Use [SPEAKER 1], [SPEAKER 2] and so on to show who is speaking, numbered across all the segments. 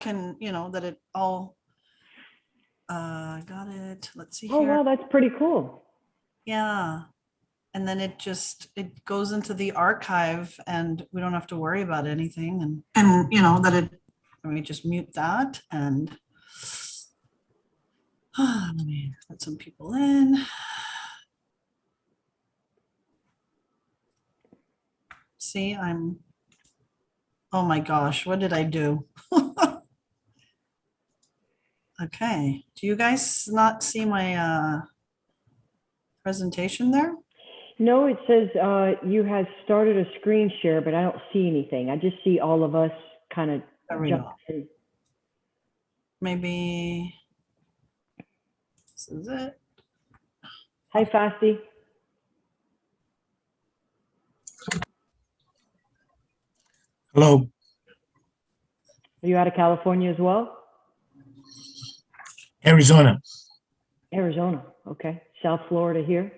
[SPEAKER 1] work and, you know, that it all, got it. Let's see
[SPEAKER 2] Oh,
[SPEAKER 1] here.
[SPEAKER 2] wow, that's pretty cool.
[SPEAKER 1] Yeah. And then it goes into the archive and we don't have to worry about anything. And you know, let me just mute that and let me let some people in. See, oh my gosh, what did I do? Okay, do you guys not see my presentation there?
[SPEAKER 2] No, it says you had started a screen share, but I don't see anything. I just see all of us kind of
[SPEAKER 1] There we
[SPEAKER 2] jump
[SPEAKER 1] go.
[SPEAKER 2] in.
[SPEAKER 1] Maybe this is it.
[SPEAKER 2] Hi, Fasti.
[SPEAKER 3] Hello.
[SPEAKER 2] Are you out of California as well?
[SPEAKER 3] Arizona.
[SPEAKER 2] Arizona. Okay. South Florida here.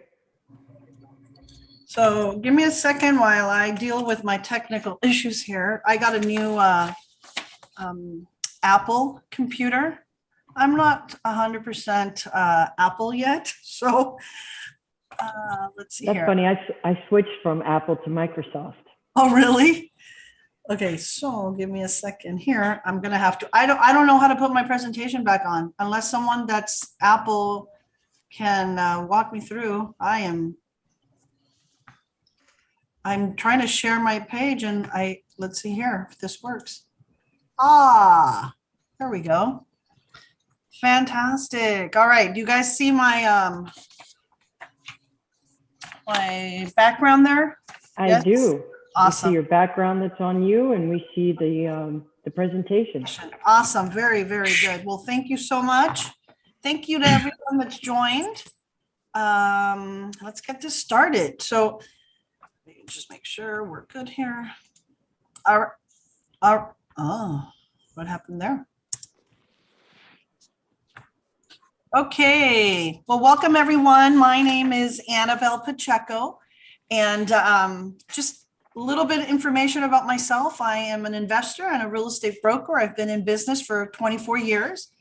[SPEAKER 1] So give me a second while I deal with my technical issues here. I got a new Apple computer. I'm not 100% Apple yet, so let's see
[SPEAKER 2] That's
[SPEAKER 1] here.
[SPEAKER 2] funny. I switched from Apple to Microsoft.
[SPEAKER 1] Oh, really? Okay, so give me a second here. I'm gonna have to. I don't know how to put my presentation back on unless someone that's Apple can walk me through. I'm trying to share my page and let's see here if this works. Ah, there we go. Fantastic. All right, do you guys see my my background there?
[SPEAKER 2] I
[SPEAKER 1] Yes?
[SPEAKER 2] do.
[SPEAKER 1] Awesome.
[SPEAKER 2] We see your background that's on you, and we see the presentation.
[SPEAKER 1] Awesome. Very, very good. Well, thank you so much. Thank you to everyone that's joined. Let's get this started. So just make sure we're good here. Oh, what happened there? Okay, well, welcome everyone. My name is Annabelle Pacheco, and just a little bit of information about myself. I am an investor and a real estate broker. I've been in business for 24 years,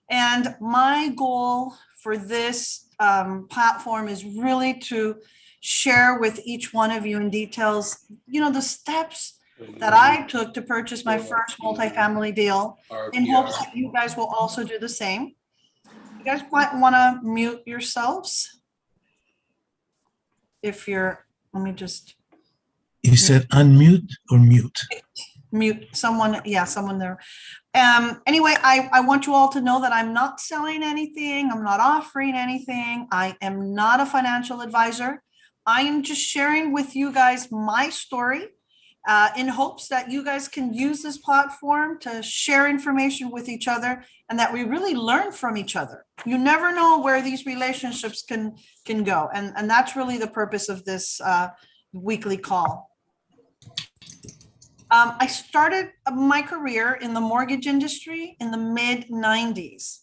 [SPEAKER 1] and my goal for this platform is really to share with each one of you in details, you know, the steps that I took to purchase my first multifamily deal, in hopes that you guys will also do the same. You guys might want to mute yourselves. If you're, let me just.
[SPEAKER 3] You said unmute or mute?
[SPEAKER 1] Mute someone, yeah, someone there. Anyway, I want you all to know that I'm not selling anything. I'm not offering anything. I am not a financial advisor. I am just sharing with you guys my story in hopes that you guys can use this platform to share information with each other and that we really learn from each other. You never know where these relationships can go. And that's really the purpose of this weekly call. I started my career in the mortgage industry in the mid 90s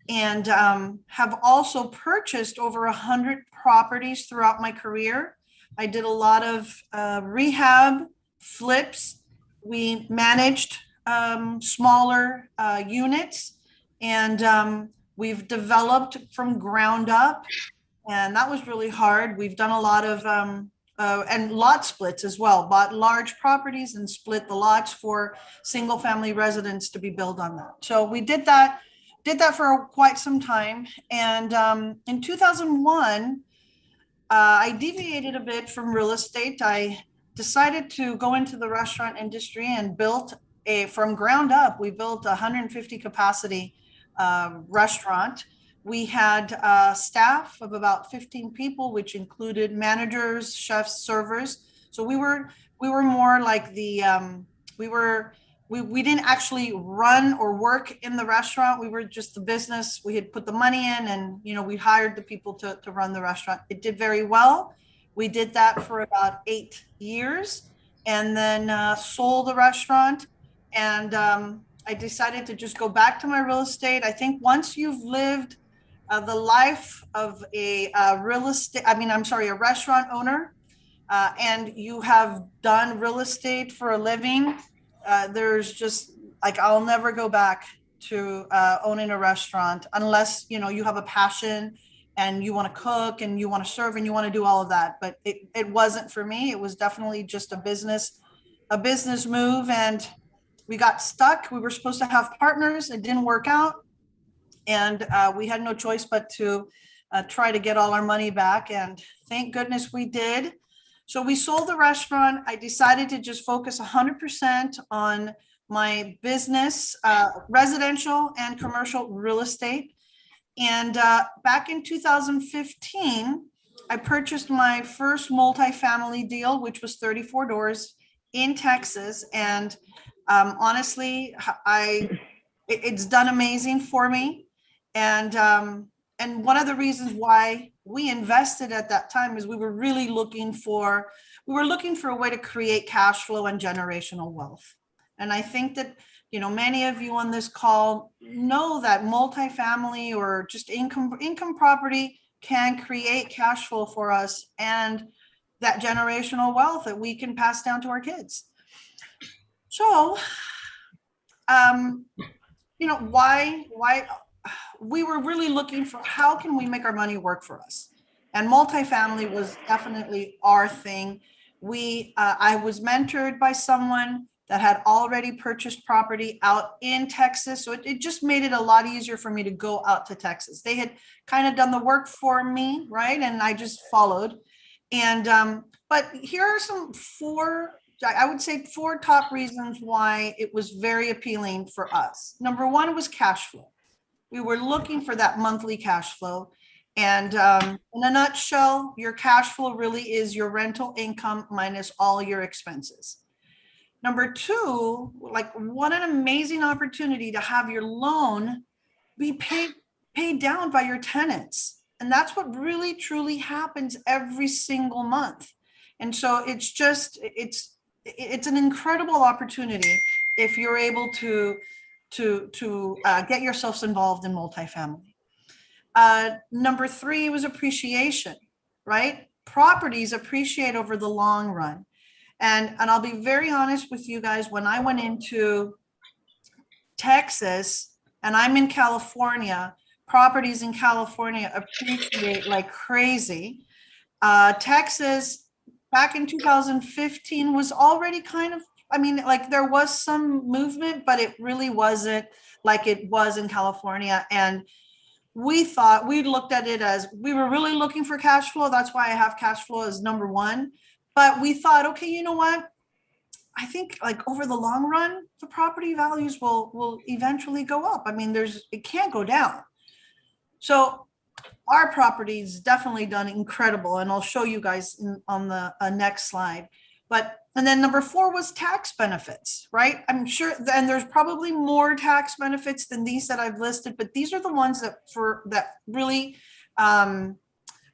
[SPEAKER 1] and have also purchased over 100 properties throughout my career. I did a lot of rehab, flips. We managed smaller units, and we've developed from ground up, and that was really hard. We've done a lot of and lot splits as well, bought large properties and split the lots for single family residents to be built on that. So we did that for quite some time. And in 2001, I deviated a bit from real estate. I decided to go into the restaurant industry and built from ground up, we built a 150 capacity restaurant. We had a staff of about 15 people, which included managers, chefs, servers. So we were more like the we didn't actually run or work in the restaurant. We were just the business. We had put the money in, and we hired the people to run the restaurant. It did very well. We did that for about 8 years, and then sold the restaurant. And I decided to just go back to my real estate. I think once you've lived the life of a restaurant owner, and you have done real estate for a living, there's just like I'll never go back to owning a restaurant unless, you know, you have a passion and you want to cook and you want to serve and you want to do all of that. But it wasn't for me. It was definitely just a business move. And we got stuck. We were supposed to have partners. It didn't work out. And we had no choice but to try to get all our money back. And thank goodness we did. So we sold the restaurant. I decided to just focus 100% on my business, residential and commercial real estate. And back in 2015, I purchased my first multifamily deal, which was 34 doors in Texas. And honestly, it's done amazing for me. And one of the reasons why we invested at that time is we were looking for a way to create cash flow and generational wealth. And I think that, you know, many of you on this call know that multifamily or just income property can create cash flow for us and that generational wealth that we can pass down to our kids. So, you know, why we were really looking for how can we make our money work for us? And multifamily was definitely our thing. I was mentored by someone that had already purchased property out in Texas. So it just made it a lot easier for me to go out to Texas. They had kind of done the work for me, right? And I just followed. And, but here are four top reasons why it was very appealing for us. Number one was cash flow. We were looking for that monthly cash flow. And in a nutshell, your cash flow really is your rental income minus all your expenses. Number two, like what an amazing opportunity to have your loan be paid down by your tenants. And that's what really truly happens every single month. And so it's an incredible opportunity if you're able to get yourselves involved in multifamily. Number three was appreciation, right? Properties appreciate over the long run. And I'll be very honest with you guys, when I went into Texas and I'm in California, properties in California appreciate like crazy. Texas back in 2015 was already kind of, I mean, like there was some movement, but it really wasn't like it was in California. And we looked at it as we were really looking for cash flow. That's why I have cash flow as number one. But we thought, okay, you know what? I think like over the long run, the property values will eventually go up. I mean, it can't go down. So our property's definitely done incredible. And I'll show you guys on the next slide. And then number four was tax benefits, right? I'm sure, and there's probably more tax benefits than these that I've listed, but these are the ones that really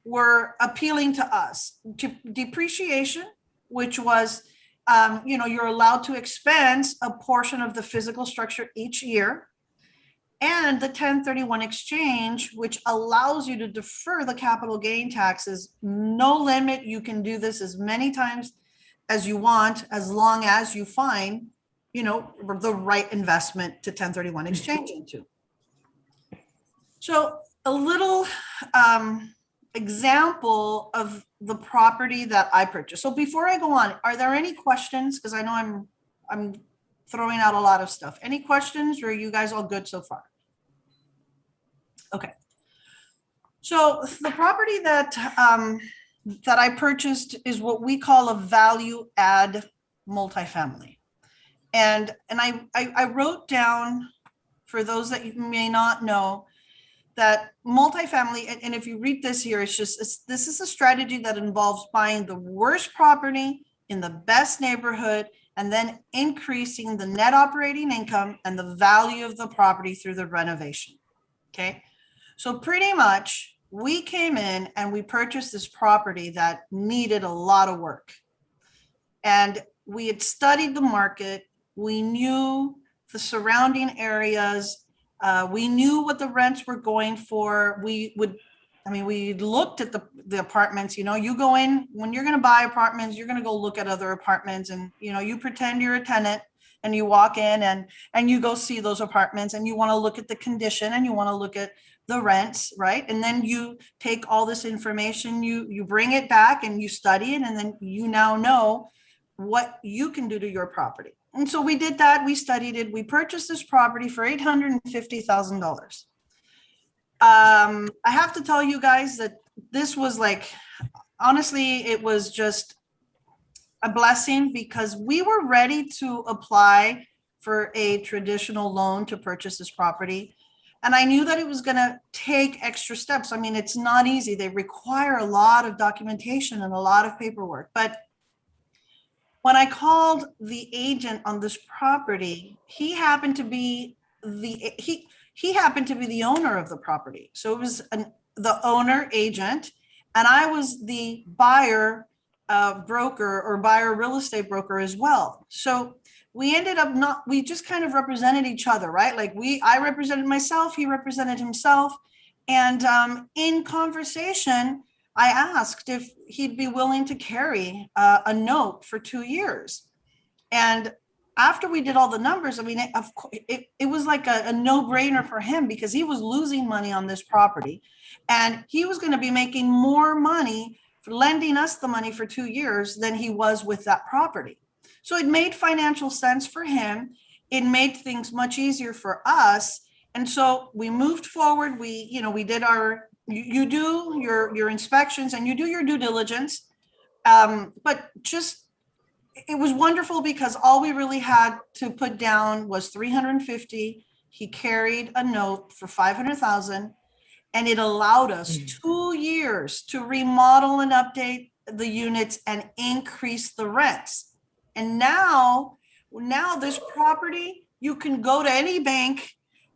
[SPEAKER 1] were appealing to us. Depreciation, which was, you know, you're allowed to expense a portion of the physical structure each year. And the 1031 exchange, which allows you to defer the capital gain taxes, no limit. You can do this as many times as you want, as long as you find, you know, the right investment to 1031 exchange into. So a little example of the property that I purchased. So before I go on, are there any questions? Because I know I'm throwing out a lot of stuff. Any questions, or are you guys all good so far? Okay. So the property that I purchased is what we call a value add multifamily. And I wrote down, for those that you may not know, that multifamily, and if you read this here, this is a strategy that involves buying the worst property in the best neighborhood and then increasing the net operating income and the value of the property through the renovation. Okay. So pretty much we came in and we purchased this property that needed a lot of work. And we had studied the market. We knew the surrounding areas. We knew what the rents were going for. We looked at the apartments. You know, you go in, when you're going to buy apartments, you're going to go look at other apartments, and, you know, you pretend you're a tenant and you walk in and you go see those apartments and you want to look at the condition and you want to look at the rents, right? And then you take all this information, you bring it back and you study it, and then you now know what you can do to your property. And so we did that. We studied it. We purchased this property for $850,000. I have to tell you guys that this was like, honestly, it was just a blessing because we were ready to apply for a traditional loan to purchase this property. And I knew that it was going to take extra steps. I mean, it's not easy. They require a lot of documentation and a lot of paperwork. But when I called the agent on this property, he happened to be he happened to be the owner of the property. So it was the owner agent, and I was the buyer broker or buyer real estate broker as well. So we ended up we just kind of represented each other, right? Like I represented myself, he represented himself. And in conversation, I asked if he'd be willing to carry a note for 2 years. And after we did all the numbers, I mean, it was like a no-brainer for him because he was losing money on this property. And he was going to be making more money for lending us the money for 2 years than he was with that property. So it made financial sense for him. It made things much easier for us. And so we moved forward. We did you do your inspections and you do your due diligence. But just, it was wonderful because all we really had to put down was 350. He carried a note for 500,000, and it allowed us 2 years to remodel and update the units and increase the rents. And now this property, you can go to any bank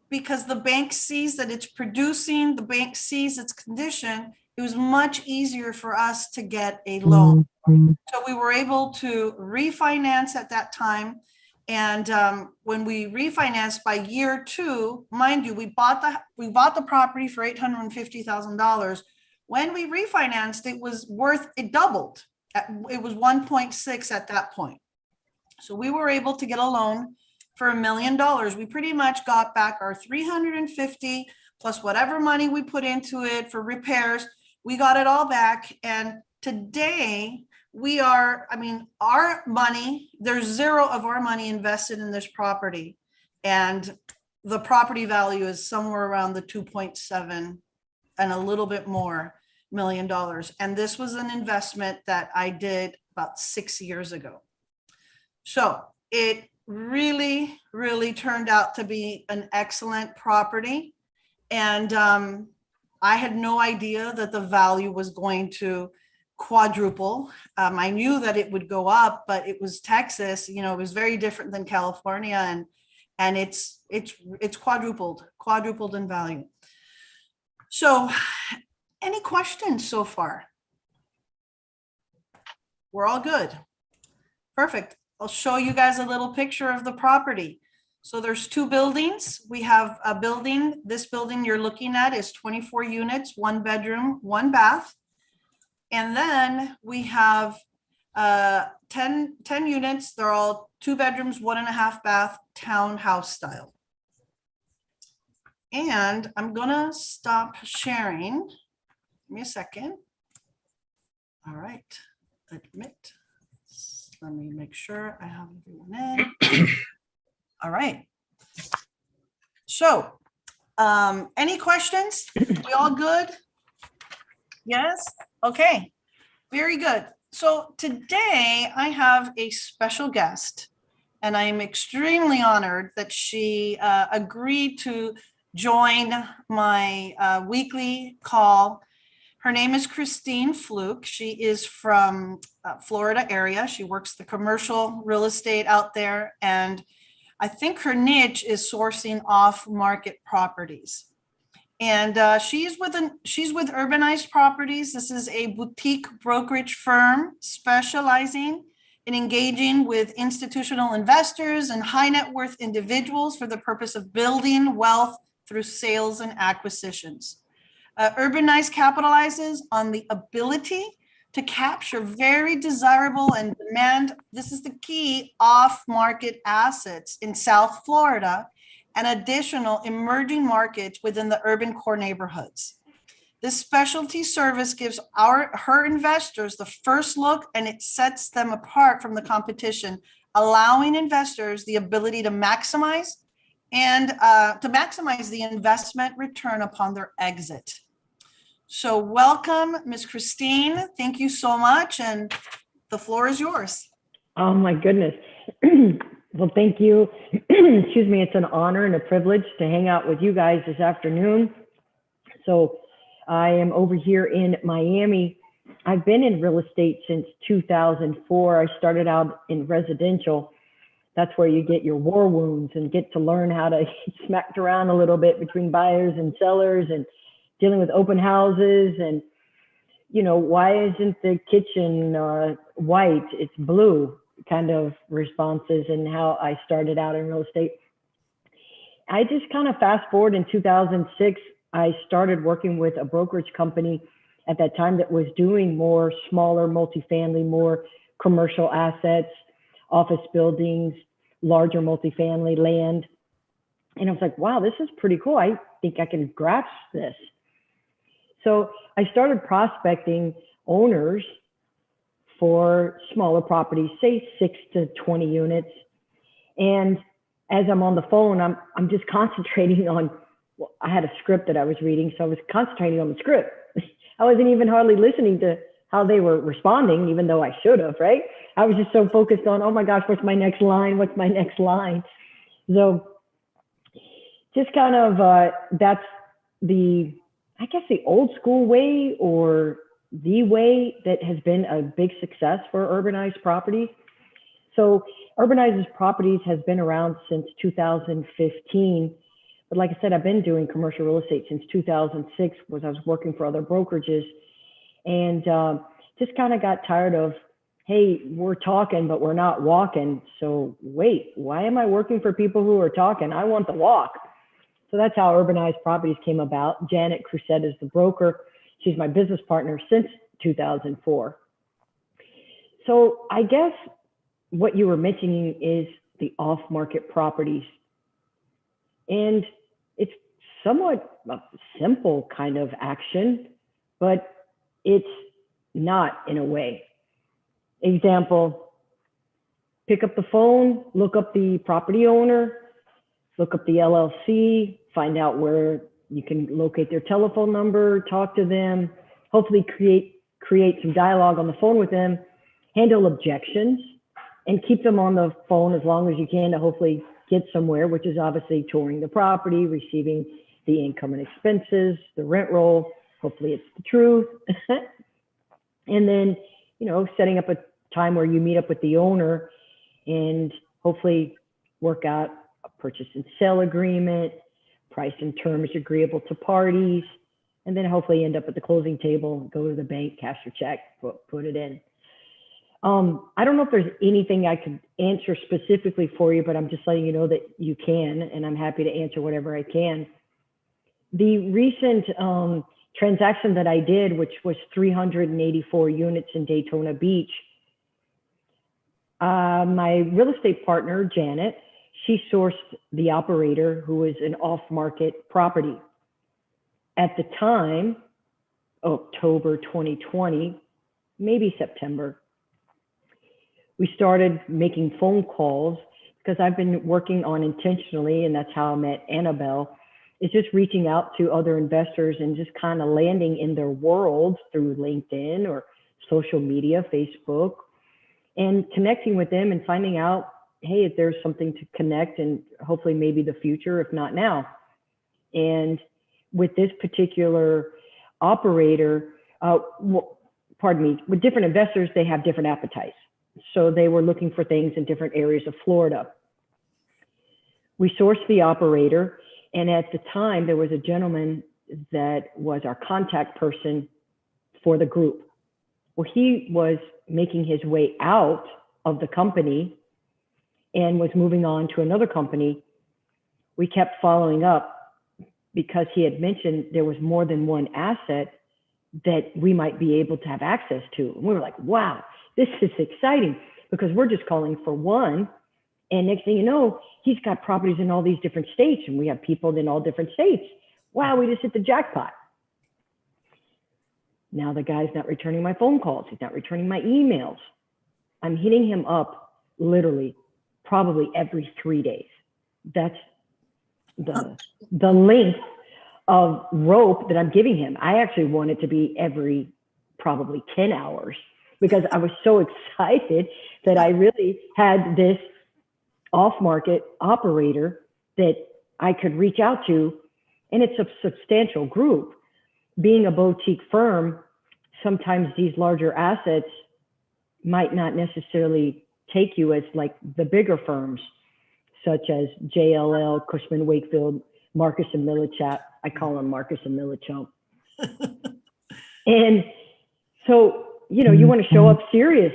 [SPEAKER 1] because the bank sees that it's producing, the bank sees its condition. It was much easier for us to get a loan. So we were able to refinance at that time. And when we refinanced by year 2, mind you, we bought the property for $850,000. When we refinanced, it doubled. It was 1.6 at that point. So we were able to get a loan for $1 million. We pretty much got back our 350 plus whatever money we put into it for repairs. We got it all back. And today our money, there's zero of our money invested in this property. And the property value is somewhere around the 2.7 and a little bit more $1 million. And this was an investment that I did about 6 years ago. So it really, really turned out to be an excellent property. And I had no idea that the value was going to quadruple. I knew that it would go up, but it was Texas, it was very different than California, and it's quadrupled in value. So any questions so far? We're all good. Perfect. I'll show you guys a little picture of the property. So there's 2 buildings. We have a building. This building you're looking at is 24 units, 1 bedroom, 1 bath. And then we have 10 units. They're all 2 bedrooms, 1.5 bath, townhouse style. And I'm gonna stop sharing. Give me a second. All right, admit. Let me make sure I have everyone in. All right. So, any questions? We all good? Yes? Okay, very good. So today I have a special guest, and I am extremely honored that she agreed to join my weekly call. Her name is Kristine Flook. She is from Florida area. She works the commercial real estate out there, and I think her niche is sourcing off-market properties. And she's with Urbanize Properties. This is a boutique brokerage firm specializing in engaging with institutional investors and high net worth individuals for the purpose of building wealth through sales and acquisitions. Urbanize capitalizes on the ability to capture very desirable and demand, this is the key, off-market assets in South Florida and additional emerging markets within the urban core neighborhoods. This specialty service gives her investors the first look, and it sets them apart from the competition, allowing investors the ability to maximize the investment return upon their exit. So welcome, Ms. Kristine. Thank you so much, and the floor is yours.
[SPEAKER 2] Oh my goodness. Well, thank you. Excuse me. It's an honor and a privilege to hang out with you guys this afternoon. So I am over here in Miami. I've been in real estate since 2004. I started out in residential. That's where you get your war wounds and get to learn how to smacked around a little bit between buyers and sellers and dealing with open houses and, you know, why isn't the kitchen white? It's blue kind of responses, and how I started out in real estate. I just kind of fast forward in 2006, I started working with a brokerage company at that time that was doing more smaller multifamily, more commercial assets, office buildings, larger multifamily land. And I was like, wow, this is pretty cool. I think I can grasp this. So I started prospecting owners for smaller properties, say 6 to 20 units. And as I'm on the phone, I'm just concentrating on, well, I had a script that I was reading, so I was concentrating on the script. I wasn't even hardly listening to how they were responding, even though I should have, right? I was just so focused on, oh my gosh, what's my next line? What's my next line? So just kind of, that's the, I guess the old school way, or the way that has been a big success for Urbanized Properties. So Urbanize's Properties has been around since 2015. But like I said, I've been doing commercial real estate since 2006, was I was working for other brokerages, and just kind of got tired of, hey, we're talking, but we're not walking. So wait, why am I working for people who are talking? I want the walk. So that's how Urbanized Properties came about. Janet Crusette is the broker. She's my business partner since 2004. So I guess what you were mentioning is the off-market properties. And it's somewhat a simple kind of action, but it's not in a way. Example, pick up the phone, look up the property owner, look up the LLC, find out where you can locate their telephone number, talk to them, hopefully create some dialogue on the phone with them, handle objections, and keep them on the phone as long as you can to hopefully get somewhere, which is obviously touring the property, receiving the income and expenses, the rent roll, hopefully it's the truth. And then, you know, setting up a time where you meet up with the owner and hopefully work out a purchase and sale agreement, price and terms agreeable to parties, and then hopefully end up at the closing table, go to the bank, cash your check, put it in. I don't know if there's anything I could answer specifically for you, but I'm just letting you know that you can, and I'm happy to answer whatever I can. The recent transaction that I did, which was 384 units in Daytona Beach, my real estate partner, Janet, she sourced the operator, who was an off-market property. At the time, October 2020, maybe September, we started making phone calls, because I've been working on intentionally, and that's how I met Annabelle, is just reaching out to other investors and just kind of landing in their world through LinkedIn or social media, Facebook, and connecting with them and finding out, hey, if there's something to connect, and hopefully maybe the future, if not now. And with this particular operator, with different investors, they have different appetites. So they were looking for things in different areas of Florida. We sourced the operator, and at the time there was a gentleman that was our contact person for the group. Well, he was making his way out of the company and was moving on to another company. We kept following up because he had mentioned there was more than one asset that we might be able to have access to. And we were like, wow, this is exciting, because we're just calling for one. And next thing you know, he's got properties in all these different states, and we have people in all different states. Wow, we just hit the jackpot. Now the guy's not returning my phone calls. He's not returning my emails. I'm hitting him up literally probably every 3 days. That's the length of rope that I'm giving him. I actually want it to be every probably 10 hours, because I was so excited that I really had this off-market operator that I could reach out to. And it's a substantial group. Being a boutique firm, sometimes these larger assets might not necessarily take you as like the bigger firms, such as JLL, Cushman Wakefield, Marcus and Millichap. I call them Marcus and Millichap. And so, you know, you want to show up serious.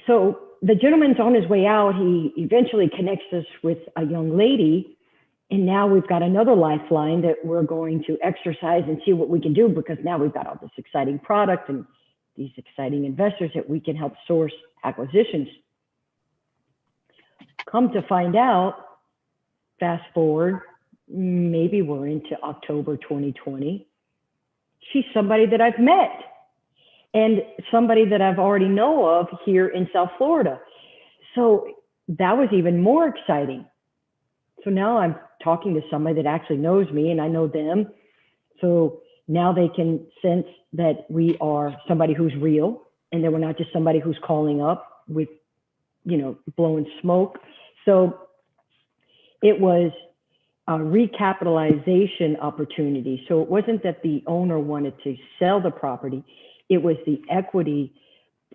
[SPEAKER 2] So the gentleman's on his way out. He eventually connects us with a young lady. And now we've got another lifeline that we're going to exercise and see what we can do, because now we've got all this exciting product and these exciting investors that we can help source acquisitions. Come to find out, fast forward, maybe we're into October 2020. She's somebody that I've met and somebody that I've already know of here in South Florida. So that was even more exciting. So now I'm talking to somebody that actually knows me and I know them. So now they can sense that we are somebody who's real and that we're not just somebody who's calling up with, you know, blowing smoke. So it was a recapitalization opportunity. So it wasn't that the owner wanted to sell the property. It was the equity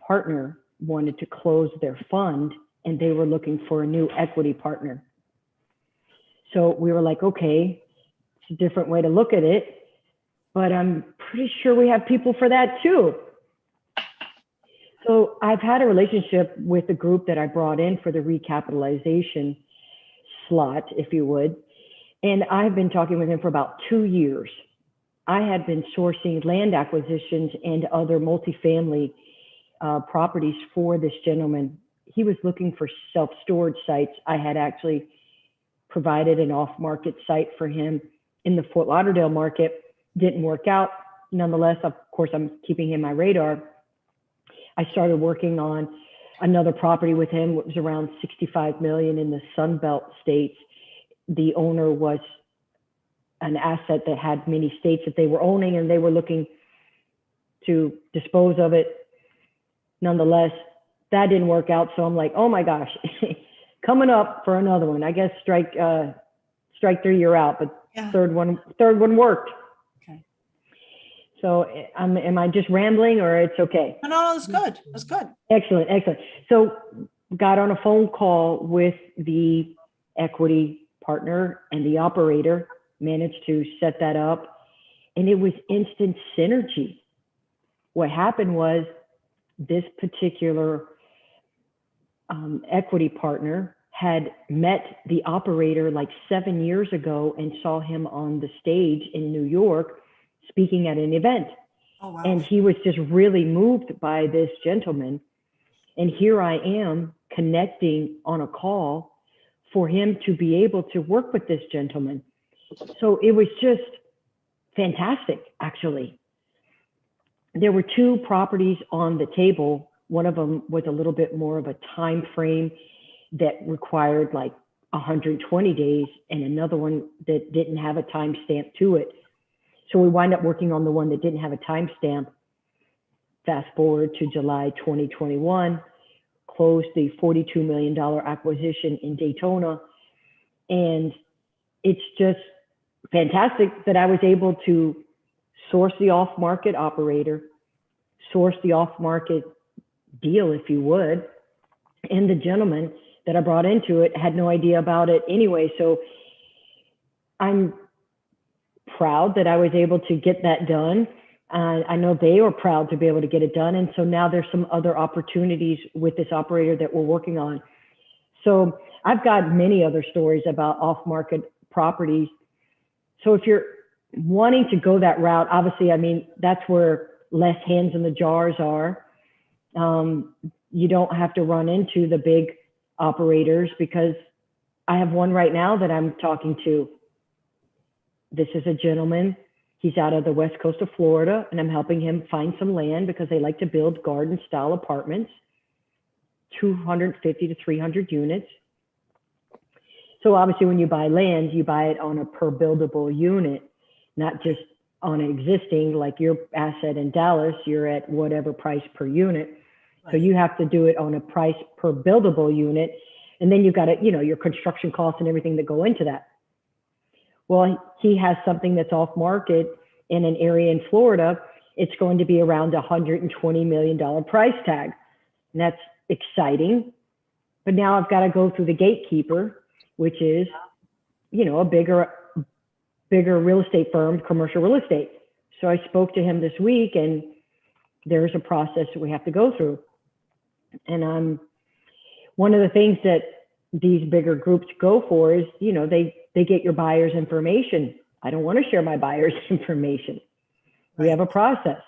[SPEAKER 2] partner wanted to close their fund and they were looking for a new equity partner. So we were like, okay, it's a different way to look at it, but I'm pretty sure we have people for that too. So I've had a relationship with the group that I brought in for the recapitalization slot, if you would. And I've been talking with him for about 2 years. I had been sourcing land acquisitions and other multifamily properties for this gentleman. He was looking for self-storage sites. I had actually provided an off-market site for him in the Fort Lauderdale market. Didn't work out. Nonetheless, of course, I'm keeping him on my radar. I started working on another property with him. It was around 65 million in the Sun Belt states. The owner was an asset that had many states that they were owning and they were looking to dispose of it. Nonetheless, that didn't work out. So I'm like, oh my gosh, coming up for another one. I guess strike 3, you're out, but
[SPEAKER 1] Yeah.
[SPEAKER 2] third one worked.
[SPEAKER 1] Okay.
[SPEAKER 2] So am I just rambling or it's okay?
[SPEAKER 1] No, it's good. It's good.
[SPEAKER 2] Excellent, excellent. So got on a phone call with the equity partner and the operator, managed to set that up, and it was instant synergy. What happened was this particular equity partner had met the operator like 7 years ago and saw him on the stage in New York speaking at an event.
[SPEAKER 1] Oh, wow.
[SPEAKER 2] And he was just really moved by this gentleman. And here I am connecting on a call for him to be able to work with this gentleman. So it was just fantastic, actually. There were 2 properties on the table. One of them was a little bit more of a time frame that required like 120 days, and another one that didn't have a time stamp to it. So we wind up working on the one that didn't have a time stamp. Fast forward to July 2021, closed the $42 million acquisition in Daytona. And it's just fantastic that I was able to source the off-market operator, source the off-market deal, if you would. And the gentleman that I brought into it had no idea about it anyway. So I'm proud that I was able to get that done. I know they are proud to be able to get it done. And so now there's some other opportunities with this operator that we're working on. So I've got many other stories about off-market properties. So if you're wanting to go that route, obviously, I mean, that's where less hands in the jars are. You don't have to run into the big operators, because I have one right now that I'm talking to. This is a gentleman. He's out of the west coast of Florida, and I'm helping him find some land because they like to build garden style apartments, 250 to 300 units. So obviously when you buy land, you buy it on a per buildable unit, not just on an existing, like your asset in Dallas, you're at whatever price per unit. So you have to do it on a price per buildable unit. And then you've got to, you know, your construction costs and everything that go into that. Well, he has something that's off market in an area in Florida. It's going to be around $120 million price tag. And that's exciting. But now I've got to go through the gatekeeper, which is, you know, a bigger real estate firm, commercial real estate. So I spoke to him this week, and there's a process that we have to go through. And one of the things that these bigger groups go for is, you know, they get your buyer's information. I don't want to share my buyer's information. We have a process.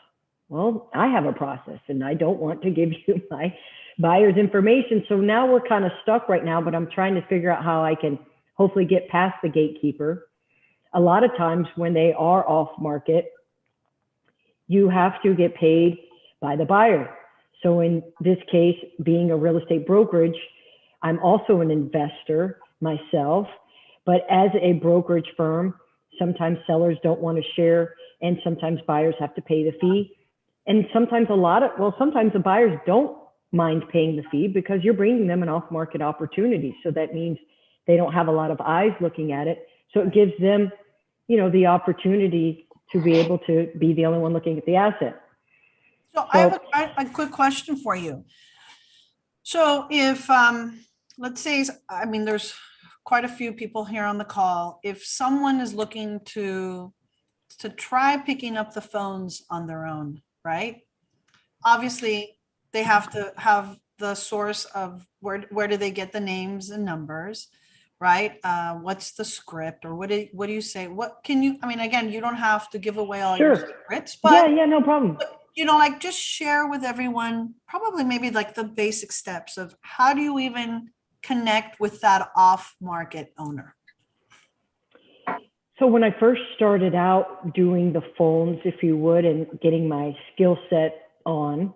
[SPEAKER 2] Well, I have a process, and I don't want to give you my buyer's information. So now we're kind of stuck right now, but I'm trying to figure out how I can hopefully get past the gatekeeper. A lot of times when they are off market, you have to get paid by the buyer. So in this case, being a real estate brokerage, I'm also an investor myself, but as a brokerage firm, sometimes sellers don't want to share, and sometimes buyers have to pay the fee. And sometimes sometimes the buyers don't mind paying the fee because you're bringing them an off-market opportunity. So that means they don't have a lot of eyes looking at it. So it gives them, you know, the opportunity to be able to be the only one looking at the asset.
[SPEAKER 1] So I have a quick question for you. So if, let's say, I mean, there's quite a few people here on the call. If someone is looking to try picking up the phones on their own, right? Obviously, they have to have the source of where do they get the names and numbers, right? What's the script, or what do you say? What can you, I mean, again, you don't have to give away all your secrets, but
[SPEAKER 2] yeah, no problem.
[SPEAKER 1] But, you know, like just share with everyone, probably maybe like the basic steps of how do you even connect with that off-market owner?
[SPEAKER 2] So when I first started out doing the phones, if you would, and getting my skill set on,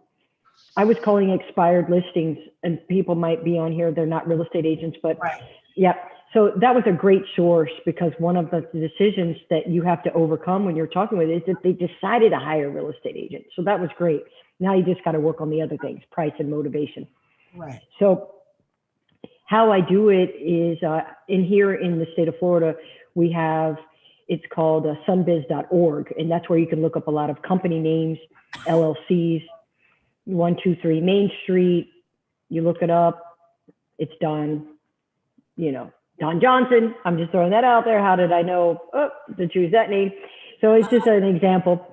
[SPEAKER 2] I was calling expired listings, and people might be on here, they're not real estate agents, but yeah. So that was a great source, because one of the decisions that you have to overcome when you're talking with it is that they decided to hire a real estate agent. So that was great. Now you just got to work on the other things, price and motivation.
[SPEAKER 1] Right.
[SPEAKER 2] So how I do it is in here in the state of Florida, we have, it's called sunbiz.org. And that's where you can look up a lot of company names, LLCs, 123 Main Street. You look it up, it's Don Johnson. I'm just throwing that out there. How did I know to choose that name? So it's just an example.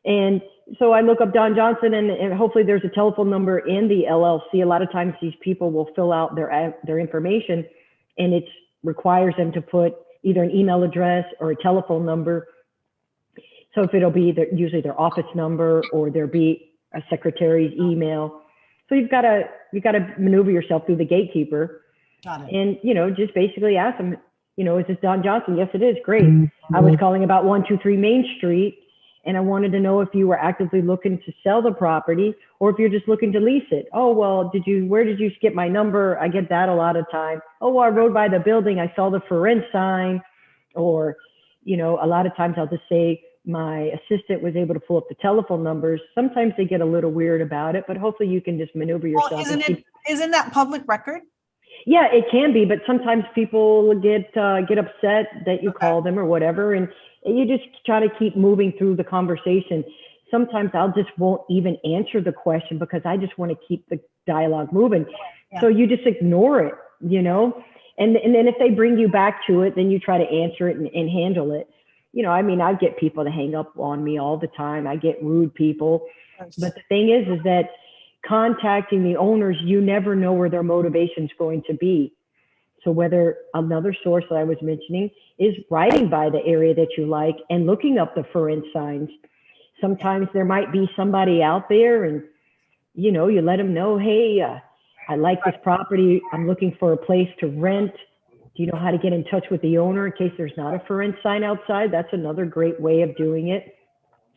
[SPEAKER 2] And so I look up Don Johnson, and hopefully there's a telephone number in the LLC. A lot of times these people will fill out their information, and it requires them to put either an email address or a telephone number. So if it'll be usually their office number, or there'll be a secretary's email. So you've got to maneuver yourself through the gatekeeper.
[SPEAKER 1] Got it.
[SPEAKER 2] And, you know, just basically ask them, you know, is this Don Johnson? Yes, it is. Great. I was calling about 123 Main Street, and I wanted to know if you were actively looking to sell the property, or if you're just looking to lease it. Oh, well, where did you skip my number? I get that a lot of time. Oh, well, I rode by the building. I saw the for rent sign. Or, you know, a lot of times I'll just say my assistant was able to pull up the telephone numbers. Sometimes they get a little weird about it, but hopefully you can just maneuver yourself.
[SPEAKER 1] Well, isn't that public record?
[SPEAKER 2] Yeah, it can be, but sometimes people get upset that you call them or whatever, and you just try to keep moving through the conversation. Sometimes won't even answer the question because I just want to keep the dialogue moving. Yeah. So you just ignore it, you know, and then if they bring you back to it, then you try to answer it and handle it. You know, I mean, I get people to hang up on me all the time. I get rude people, but the thing is that contacting the owners, you never know where their motivation is going to be. So whether another source that I was mentioning is riding by the area that you like and looking up the for rent signs. Sometimes there might be somebody out there and, you know, you let them know, hey, I like this property. I'm looking for a place to rent. Do you know how to get in touch with the owner in case there's not a for rent sign outside? That's another great way of doing it.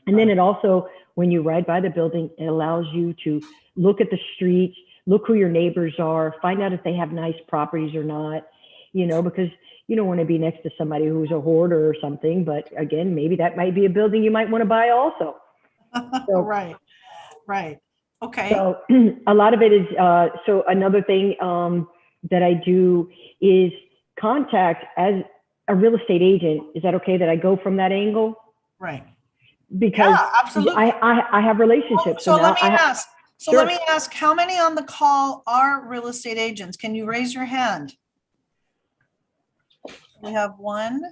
[SPEAKER 2] And then it also, when you ride by the building, it allows you to look at the streets, look who your neighbors are, find out if they have nice properties or not, you know, because you don't want to be next to somebody who's a hoarder or something. But again, maybe that might be a building you might want to buy also. So,
[SPEAKER 1] Right, right. Okay.
[SPEAKER 2] so a lot of it is, so another thing that I do is contact as a real estate agent. Is that okay that I go from that angle?
[SPEAKER 1] Right.
[SPEAKER 2] Because
[SPEAKER 1] Yeah, absolutely.
[SPEAKER 2] I have relationships.
[SPEAKER 1] So
[SPEAKER 2] now
[SPEAKER 1] let me
[SPEAKER 2] I have,
[SPEAKER 1] ask,
[SPEAKER 2] Sure.
[SPEAKER 1] let me ask, how many on the call are real estate agents? Can you raise your hand? We have one.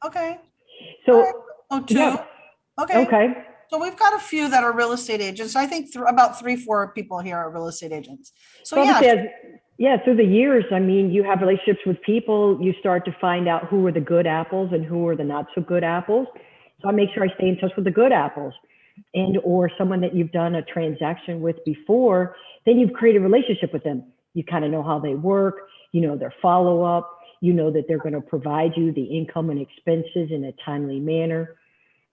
[SPEAKER 1] Okay.
[SPEAKER 2] So,
[SPEAKER 1] Oh, two.
[SPEAKER 2] yeah,
[SPEAKER 1] Okay.
[SPEAKER 2] okay.
[SPEAKER 1] So we've got a few that are real estate agents. I think about 3-4 people here are real estate agents. So
[SPEAKER 2] Well,
[SPEAKER 1] yeah.
[SPEAKER 2] yeah, through the years, I mean, you have relationships with people, you start to find out who are the good apples and who are the not so good apples. So I make sure I stay in touch with the good apples, and or someone that you've done a transaction with before, then you've created a relationship with them. You kind of know how they work, you know their follow-up, you know that they're going to provide you the income and expenses in a timely manner.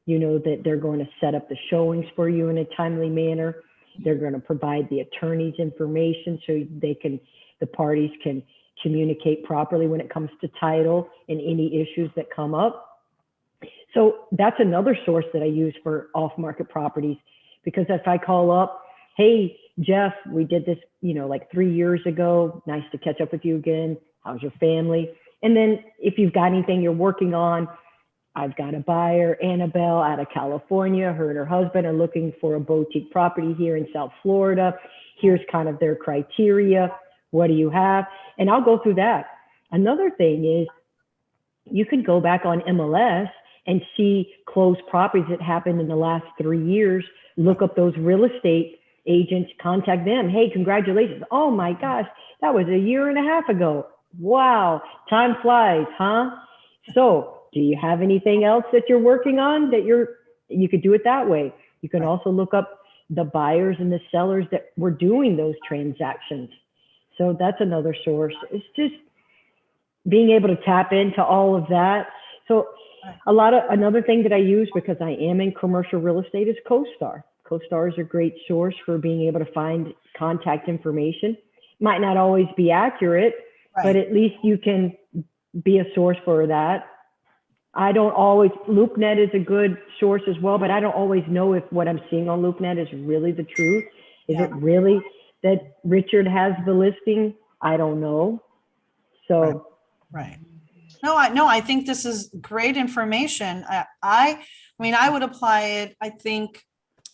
[SPEAKER 2] You know that they're going to set up the showings for you in a timely manner. They're going to provide the attorney's information so the parties can communicate properly when it comes to title and any issues that come up. So that's another source that I use for off-market properties, because if I call up, hey, Jeff, we did this, you know, like 3 years ago. Nice to catch up with you again. How's your family? And then if you've got anything you're working on, I've got a buyer, Annabelle, out of California. Her and her husband are looking for a boutique property here in South Florida. Here's kind of their criteria. What do you have? And I'll go through that. Another thing is you can go back on MLS and see closed properties that happened in the last 3 years. Look up those real estate agents, contact them. Hey, congratulations. Oh my gosh, that was 1.5 years ago. Wow, time flies, huh? So do you have anything else that you're working on that you could do it that way? You can also look up the buyers and the sellers that were doing those transactions. So that's another source. It's just being able to tap into all of that. So another thing that I use, because I am in commercial real estate, is CoStar. CoStar is a great source for being able to find contact information. Might not always be accurate, but at least you can be a source for that. I don't always, LoopNet is a good source as well, but I don't always know if what I'm seeing on LoopNet is really the truth. Is it really that Richard has the listing? I don't know. So.
[SPEAKER 1] Right. No, I think this is great information. I mean, I would apply it, I think,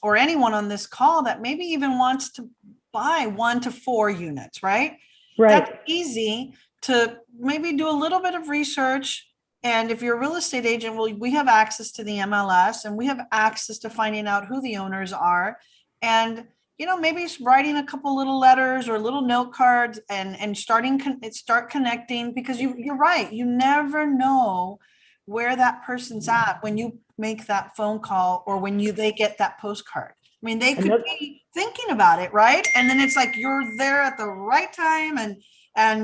[SPEAKER 1] or anyone on this call that maybe even wants to buy 1 to 4 units, right?
[SPEAKER 2] Right.
[SPEAKER 1] That's easy to maybe do a little bit of research. And if you're a real estate agent, well, we have access to the MLS and we have access to finding out who the owners are. And, you know, maybe writing a couple little letters or little note cards and start connecting, because you're right. You never know where that person's at when you make that phone call or when they get that postcard. I mean, they could be thinking about it, right? And then it's like you're there at the right time and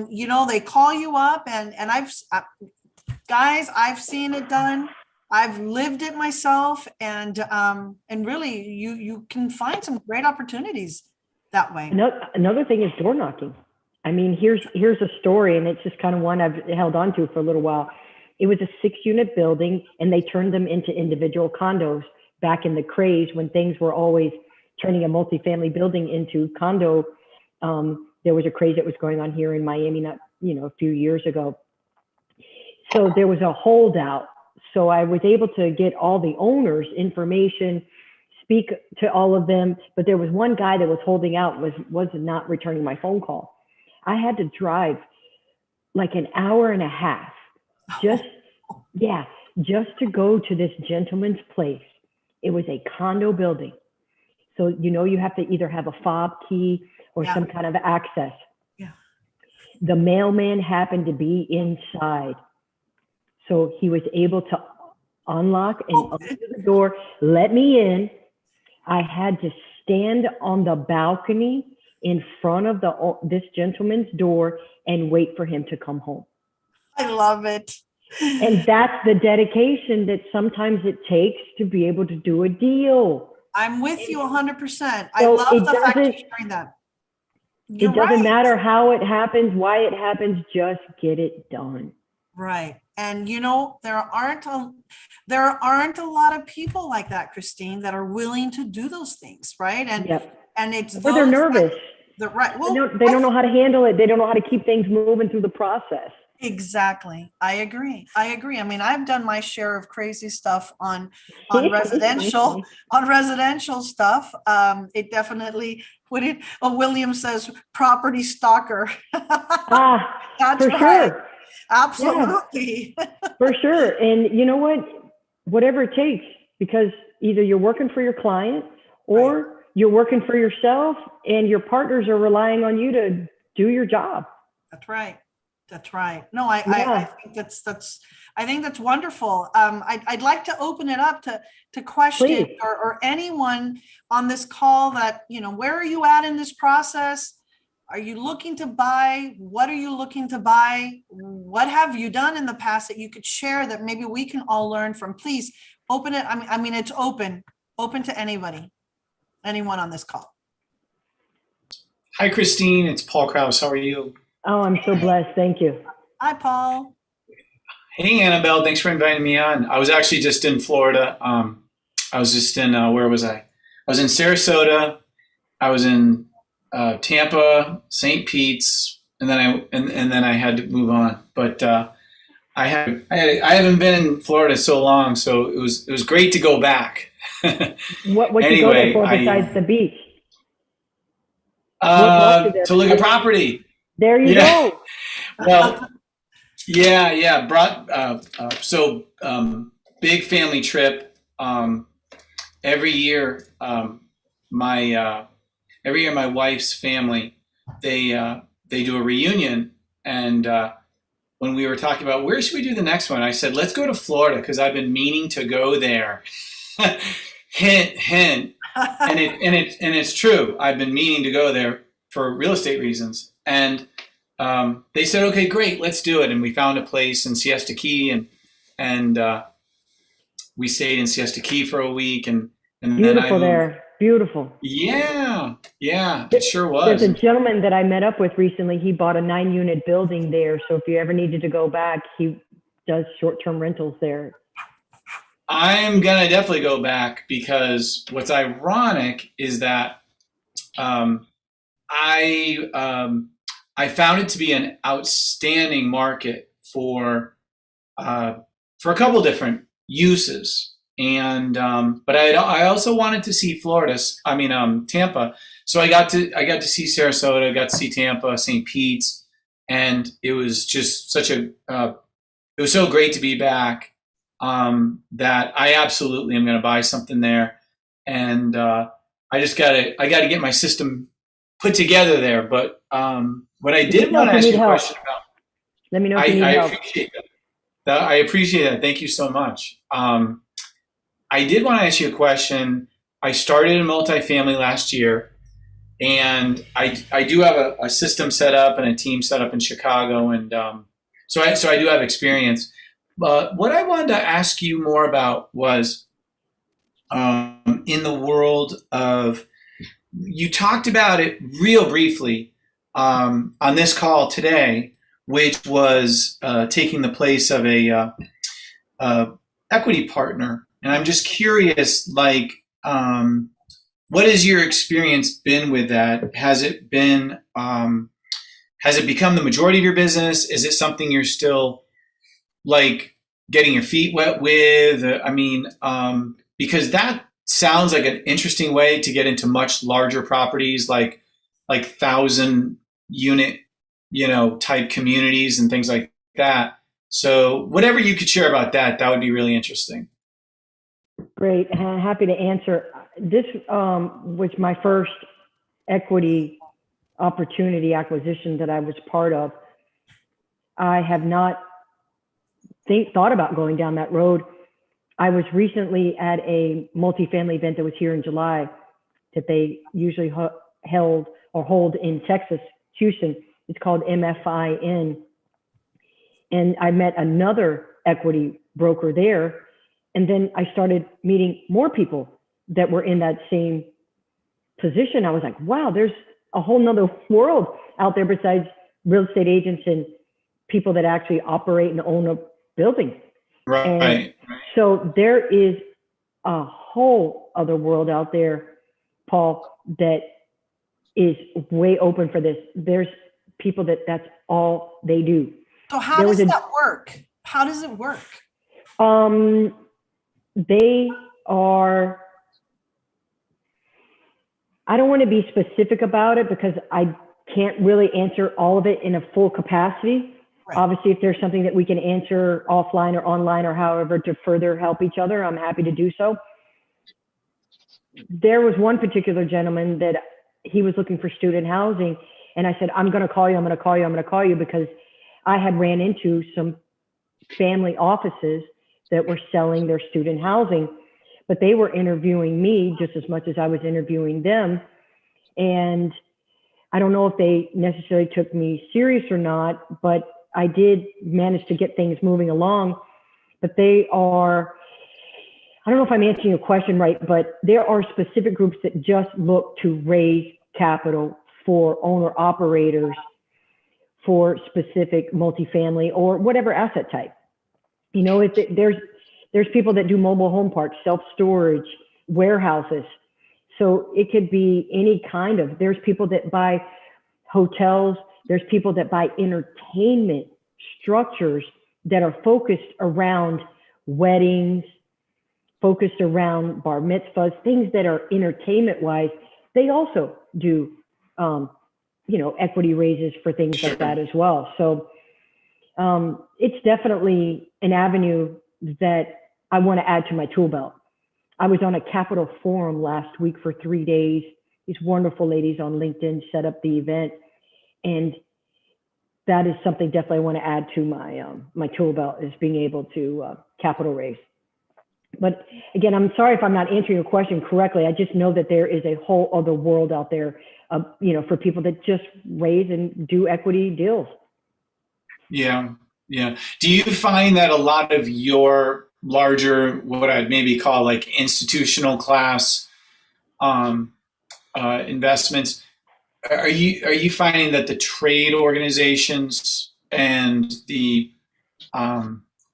[SPEAKER 1] you know, they call you up and I've seen it done. I've lived it myself, and really, you can find some great opportunities that way.
[SPEAKER 2] Another thing is door knocking. I mean, here's a story, and it's just kind of one I've held on to for a little while. It was a 6-unit building, and they turned them into individual condos back in the craze when things were always turning a multifamily building into condo. There was a craze that was going on here in Miami, a few years ago. So there was a holdout. So I was able to get all the owners' information, speak to all of them, but there was one guy that was holding out, was not returning my phone call. I had to drive like 1.5 hours just to go to this gentleman's place. It was a condo building. So, you have to either have a fob key or some kind of access.
[SPEAKER 1] Yeah.
[SPEAKER 2] The mailman happened to be inside. So he was able to unlock and open the door, let me in. I had to stand on the balcony in front of this gentleman's door and wait for him to come home.
[SPEAKER 1] I love it.
[SPEAKER 2] And that's the dedication that sometimes it takes to be able to do a deal.
[SPEAKER 1] I'm with you 100%. I
[SPEAKER 2] So
[SPEAKER 1] love the fact you're sharing that. You're
[SPEAKER 2] It doesn't
[SPEAKER 1] right.
[SPEAKER 2] matter how it happens, why it happens, just get it done.
[SPEAKER 1] Right. And you know, there aren't a lot of people like that, Kristine, that are willing to do those things, right? And
[SPEAKER 2] Yep.
[SPEAKER 1] and it's
[SPEAKER 2] Or they're nervous.
[SPEAKER 1] They're right. Well,
[SPEAKER 2] They don't know how to handle it. They don't know how to keep things moving through the process.
[SPEAKER 1] exactly. I agree. I mean, I've done my share of crazy stuff on residential stuff. It definitely William says property stalker. That's
[SPEAKER 2] For
[SPEAKER 1] right.
[SPEAKER 2] sure.
[SPEAKER 1] Absolutely.
[SPEAKER 2] Yeah, for sure. And you know what? Whatever it takes, because either you're working for your client or you're working for yourself and your partners are relying on you to do your job.
[SPEAKER 1] That's right. That's right. No, I think that's wonderful. I'd like to open it up to questions or anyone on this call that, you know, where are you at in this process? Are you looking to buy? What are you looking to buy? What have you done in the past that you could share that maybe we can all learn from? Please open it. I mean, it's open to anyone on this call.
[SPEAKER 4] Hi, Kristine. It's Paul Krause. How are you?
[SPEAKER 2] Oh, I'm so blessed. Thank you.
[SPEAKER 1] Hi, Paul.
[SPEAKER 4] Hey, Annabelle. Thanks for inviting me on. I was actually just in Florida. I was just in, where was I? I was in Sarasota. I was in Tampa, St. Pete's, and then I had to move on. But I haven't been in Florida so long, so it was great to go back.
[SPEAKER 2] What you go there for besides the beach?
[SPEAKER 4] To look at property.
[SPEAKER 2] There you go.
[SPEAKER 4] Well, yeah. Big family trip. Every year, my wife's family, they do a reunion, and when we were talking about where should we do the next one, I said let's go to Florida because I've been meaning to go there. Hint, hint. And it's true. I've been meaning to go there for real estate reasons, and they said, okay, great, let's do it. And we found a place in Siesta Key, and we stayed in Siesta Key for a week, and
[SPEAKER 2] beautiful there. Beautiful.
[SPEAKER 4] Yeah, it sure was.
[SPEAKER 2] There's a gentleman that I met up with recently. He bought a 9-unit building there. So if you ever needed to go back, he does short-term rentals there.
[SPEAKER 4] I'm gonna definitely go back because what's ironic is that I found it to be an outstanding market for a couple different uses, and but I also wanted to see Tampa. So I got to see Sarasota, got to see Tampa, St. Pete's, and it was just it was so great to be back. That I absolutely am going to buy something there, and I got to get my system put together there. But what I did want to ask you a question about,
[SPEAKER 2] let me know if you need help.
[SPEAKER 4] Appreciate that. I appreciate that. Thank you so much. I did want to ask you a question. I started in multifamily last year, and I do have a system set up and a team set up in Chicago, and so I do have experience. But what I wanted to ask you more about was in the world of, you talked about it real briefly on this call today, which was taking the place of a equity partner. And I'm just curious, what has your experience been with that? Has it become the majority of your business? Is it something you're still getting your feet wet with? Because that sounds like an interesting way to get into much larger properties, like 1,000-unit, type communities and things like that. So whatever you could share about that would be really interesting.
[SPEAKER 2] Great. Happy to answer. This was my first equity opportunity acquisition that I was part of. I have not thought about going down that road. I was recently at a multifamily event that was here in July that they usually held or hold in Texas, Houston. It's called MFIN. And I met another equity broker there. And then I started meeting more people that were in that same position. I was like, wow, there's a whole nother world out there besides real estate agents and people that actually operate and own a building.
[SPEAKER 4] Right.
[SPEAKER 2] And so there is a whole other world out there, Paul, that is way open for this. There's people that's all they do.
[SPEAKER 1] So how does that work? How does it work?
[SPEAKER 2] They are, I don't want to be specific about it because I can't really answer all of it in a full capacity. Right. Obviously, if there's something that we can answer offline or online or however to further help each other, I'm happy to do so. There was one particular gentleman that he was looking for student housing. And I said, I'm going to call you, I'm going to call you, I'm going to call you, because I had ran into some family offices that were selling their student housing, but they were interviewing me just as much as I was interviewing them. And I don't know if they necessarily took me serious or not, but I did manage to get things moving along. But they are, I don't know if I'm answering your question right, but there are specific groups that just look to raise capital for owner operators for specific multifamily or whatever asset type. You know, there's people that do mobile home parks, self-storage, warehouses. So it could be any kind of, there's people that buy hotels, there's people that buy entertainment structures that are focused around weddings, focused around bar mitzvahs, things that are entertainment wise. They also do, you know, equity raises for things like that as well. So it's definitely an avenue that I want to add to my tool belt. I was on a Capital Forum last week for 3 days. These wonderful ladies on LinkedIn set up the event, and that is something definitely I want to add to my my tool belt, is being able to capital raise. But again, I'm sorry if I'm not answering your question correctly. I just know that there is a whole other world out there, you know, for people that just raise and do equity deals.
[SPEAKER 4] Yeah, yeah. Do you find that a lot of your larger, what I'd maybe call like institutional class investments, are you finding that the trade organizations and the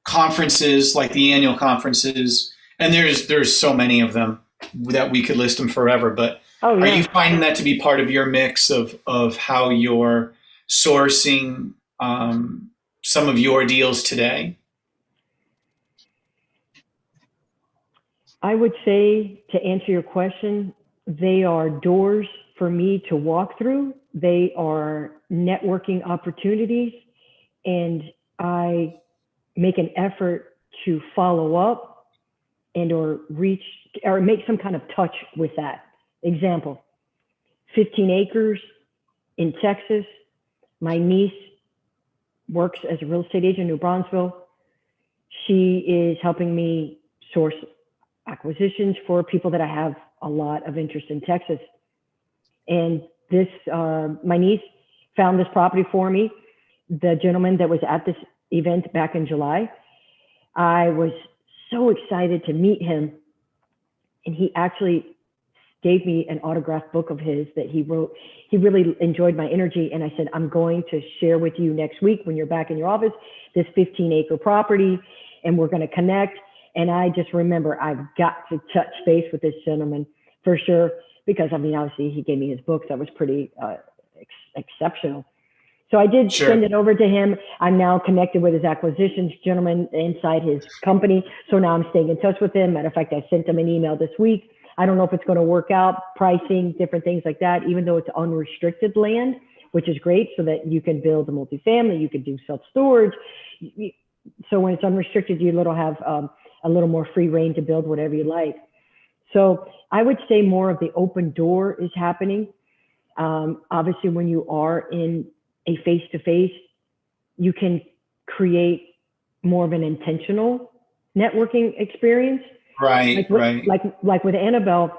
[SPEAKER 4] conferences, like the annual conferences, and there's so many of them that we could list them forever, but are you finding that to be part of your mix of how you're sourcing some of your deals today?
[SPEAKER 2] I would say, to answer your question, they are doors for me to walk through. They are networking opportunities, and I make an effort to follow up and or reach or make some kind of touch with that. Example, 15 acres in Texas. My niece works as a real estate agent in New Braunfels. She is helping me source acquisitions for people that I have a lot of interest in Texas. And this, my niece found this property for me. The gentleman that was at this event back in July, I was so excited to meet him. And he actually gave me an autographed book of his that he wrote. He really enjoyed my energy. And I said, I'm going to share with you next week when you're back in your office, this 15-acre property, and we're going to connect. And I just remember I've got to touch base with this gentleman for sure, because I mean, obviously he gave me his books. That was pretty exceptional. So I did send it over to him. I'm now connected with his acquisitions gentleman inside his company. So now I'm staying in touch with him. Matter of fact, I sent him an email this week. I don't know if it's going to work out, pricing, different things like that, even though it's unrestricted land, which is great so that you can build a multifamily, you can do self-storage. So when it's unrestricted, you have a little more free reign to build whatever you like. So I would say more of the open door is happening. Obviously, when you are in a face-to-face you can create more of an intentional networking experience.
[SPEAKER 4] Right, right.
[SPEAKER 2] Like with Annabelle,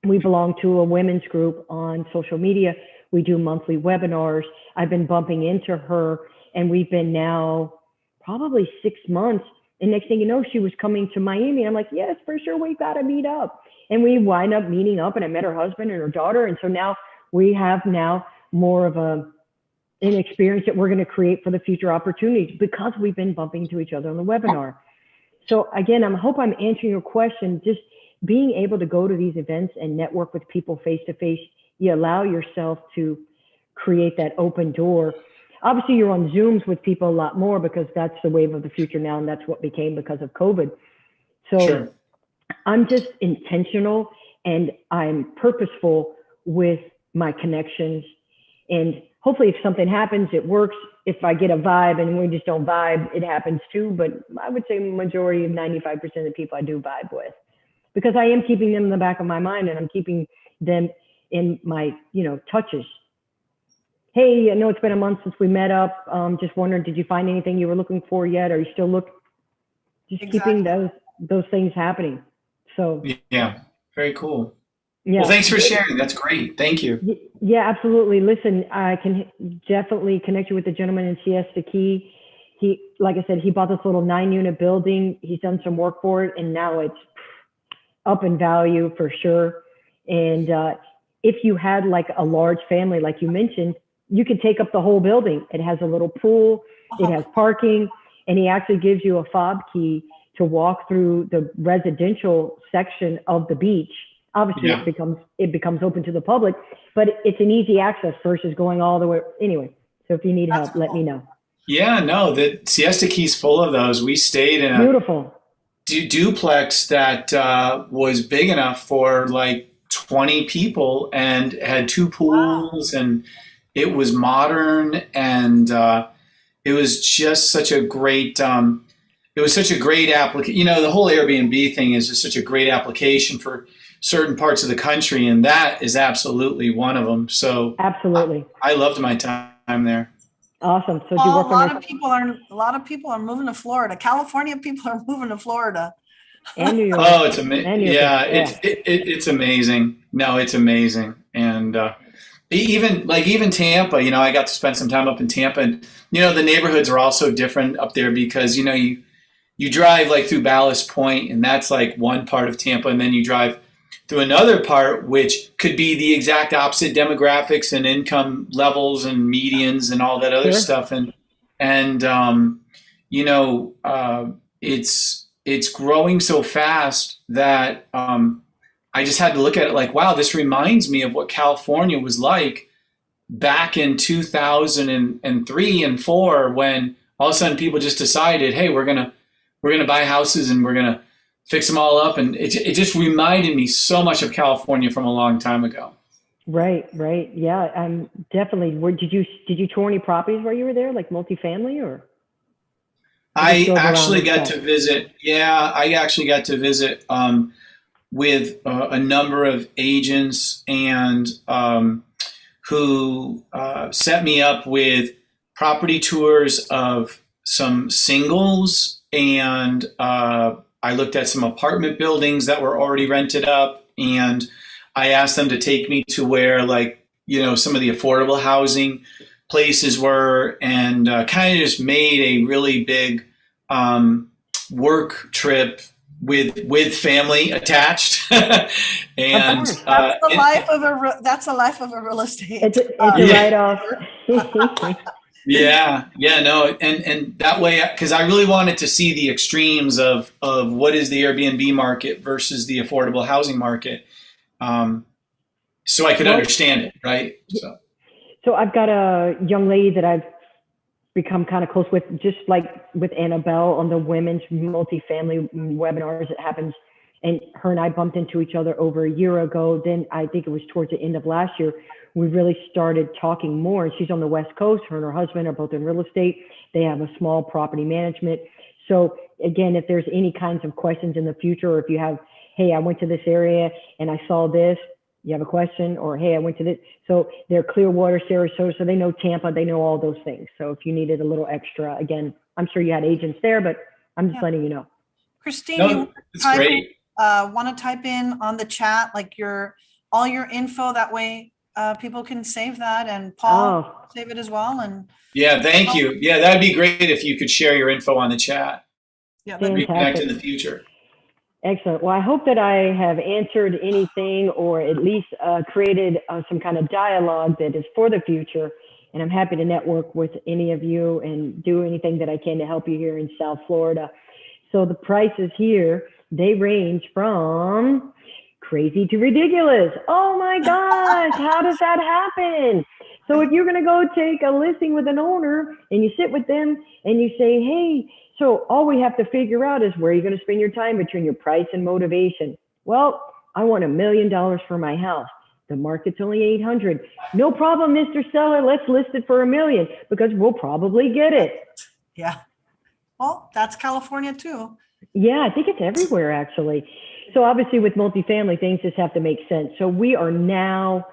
[SPEAKER 2] we belong to a women's group on social media. We do monthly webinars. I've been bumping into her, and we've been now probably 6 months. And next thing you know, she was coming to Miami. I'm like, yes, for sure, we got to meet up. And we wind up meeting up, and I met her husband and her daughter. And so now we have more of an experience that we're going to create for the future opportunities because we've been bumping into each other on the webinar. So again, I hope I'm answering your question. Just being able to go to these events and network with people face to face, you allow yourself to create that open door. Obviously, you're on Zooms with people a lot more because that's the wave of the future now, and that's what became because of COVID. So
[SPEAKER 4] Sure.
[SPEAKER 2] I'm just intentional and I'm purposeful with my connections. And hopefully if something happens, it works. If I get a vibe and we just don't vibe, it happens too. But I would say majority of 95% of the people I do vibe with, because I am keeping them in the back of my mind and I'm keeping them in my, touches. Hey, I know it's been a month since we met up. Just wondering, did you find anything you were looking for yet? Are you still looking? Just
[SPEAKER 1] Exactly.
[SPEAKER 2] keeping those things happening. So
[SPEAKER 4] Yeah, very cool.
[SPEAKER 2] yeah.
[SPEAKER 4] Well, thanks for sharing. That's great. Thank you.
[SPEAKER 2] Yeah, absolutely. Listen, I can definitely connect you with the gentleman in Siesta Key. He, like I said, he bought this little 9-unit building. He's done some work for it, and now it's up in value for sure. And if you had like a large family, like you mentioned, you could take up the whole building. It has a little pool, it has parking, and he actually gives you a fob key to walk through the residential section of the beach. Obviously,
[SPEAKER 4] Yeah.
[SPEAKER 2] it becomes open to the public, but it's an easy access versus going all the way. Anyway, so if you need
[SPEAKER 1] That's
[SPEAKER 2] help, let me know.
[SPEAKER 4] Yeah, no, the Siesta Key's full of those. We stayed in a
[SPEAKER 2] Beautiful.
[SPEAKER 4] duplex that was big enough for like 20 people and had 2 pools, and it was modern, and it was just such a great application. The whole Airbnb thing is just such a great application for certain parts of the country, and that is absolutely one of them. So
[SPEAKER 2] Absolutely.
[SPEAKER 4] I loved my time there.
[SPEAKER 2] Awesome. So do you
[SPEAKER 1] Well,
[SPEAKER 2] work
[SPEAKER 1] a
[SPEAKER 2] on
[SPEAKER 1] lot
[SPEAKER 2] this
[SPEAKER 1] of people are moving to Florida. California people are moving to Florida.
[SPEAKER 2] and New York?
[SPEAKER 4] Oh, it's amazing.
[SPEAKER 2] And New York.
[SPEAKER 4] Yeah, it's amazing. No, it's amazing. And even Tampa, I got to spend some time up in Tampa, and the neighborhoods are also different up there because you drive like through Ballast Point, and that's like one part of Tampa, and then you drive through another part which could be the exact opposite demographics and income levels and medians and all that other
[SPEAKER 2] Sure.
[SPEAKER 4] stuff, and it's growing so fast that I just had to look at it like, wow, this reminds me of what California was like back in 2003 and 4, when all of a sudden people just decided, hey, we're gonna buy houses and we're gonna fix them all up, and it just reminded me so much of California from a long time ago.
[SPEAKER 2] Right. Yeah, definitely. Did you tour any properties while you were there, like multifamily, or?
[SPEAKER 4] I
[SPEAKER 2] drove around
[SPEAKER 4] actually
[SPEAKER 2] and
[SPEAKER 4] got
[SPEAKER 2] stuff?
[SPEAKER 4] to visit. Yeah, I actually got to visit with a number of agents and who set me up with property tours of some singles, and I looked at some apartment buildings that were already rented up, and I asked them to take me to where some of the affordable housing places were, and kind of just made a really big work trip with family attached. And
[SPEAKER 1] That's the life of a real estate.
[SPEAKER 2] It's a write-off.
[SPEAKER 4] yeah, no, and that way, because I really wanted to see the extremes of what is the Airbnb market versus the affordable housing market, so I could understand it, right?
[SPEAKER 2] So I've got a young lady that I've become kind of close with, just like with Annabelle on the women's multifamily webinars that happens. And her and I bumped into each other over a year ago. Then I think it was towards the end of last year, we really started talking more. And she's on the West Coast. Her and her husband are both in real estate. They have a small property management. So again, if there's any kinds of questions in the future, or if you have, hey, I went to this area and I saw this, you have a question, or, hey, I went to this. So they're Clearwater, Sarasota, so they know Tampa, they know all those things. So if you needed a little extra, again, I'm sure you had agents there, but I'm just
[SPEAKER 1] Yeah.
[SPEAKER 2] letting you know.
[SPEAKER 1] Christine, you
[SPEAKER 4] No, it's great.
[SPEAKER 1] want to type in on the chat, like all your info, that way people can save that, and Paul
[SPEAKER 2] Oh,
[SPEAKER 1] save it as well. And
[SPEAKER 4] Yeah, thank you. Yeah, that'd be great if you could share your info on the chat.
[SPEAKER 1] yeah, that'd be
[SPEAKER 4] Reconnect
[SPEAKER 2] fantastic.
[SPEAKER 4] in the future.
[SPEAKER 2] Excellent. Well, I hope that I have answered anything, or at least created some kind of dialogue that is for the future. And I'm happy to network with any of you and do anything that I can to help you here in South Florida. So the prices here, they range from crazy to ridiculous. Oh my gosh, how does that happen? So if you're going to go take a listing with an owner and you sit with them and you say, hey, so all we have to figure out is where you're going to spend your time between your price and motivation. Well, I want $1 million for my house. The market's only 800. No problem, Mr. Seller. Let's list it for $1 million because we'll probably get it.
[SPEAKER 1] yeah. Well, that's California too.
[SPEAKER 2] Yeah, I think it's everywhere actually. So obviously with multifamily, things just have to make sense. So we are now,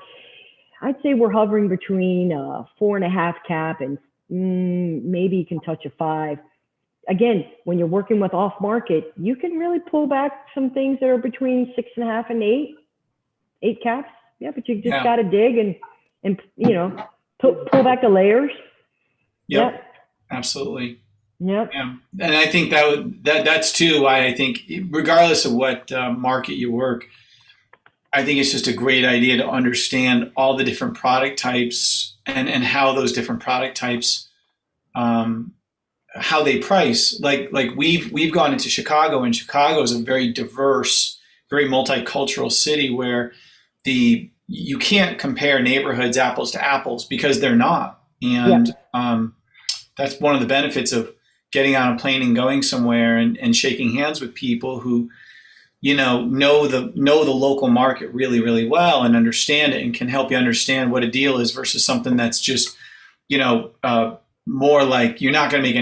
[SPEAKER 2] I'd say we're hovering between 4.5 cap and maybe you can touch a 5. Again, when you're working with off market, you can really pull back some things that are between 6.5 and 8 caps. Yeah, but you just got to dig and pull back the layers.
[SPEAKER 4] Yep. Absolutely.
[SPEAKER 2] Yep.
[SPEAKER 4] Yeah. And I think that's too why I think regardless of what market you work, I think it's just a great idea to understand all the different product types and how those different product types how they price. Like we've gone into Chicago, and Chicago is a very diverse, very multicultural city where you can't compare neighborhoods apples to apples because they're not. And that's one of the benefits of getting on a plane and going somewhere and shaking hands with people who, know the local market really, really well and understand it and can help you understand what a deal is versus something that's just, more like you're not going to make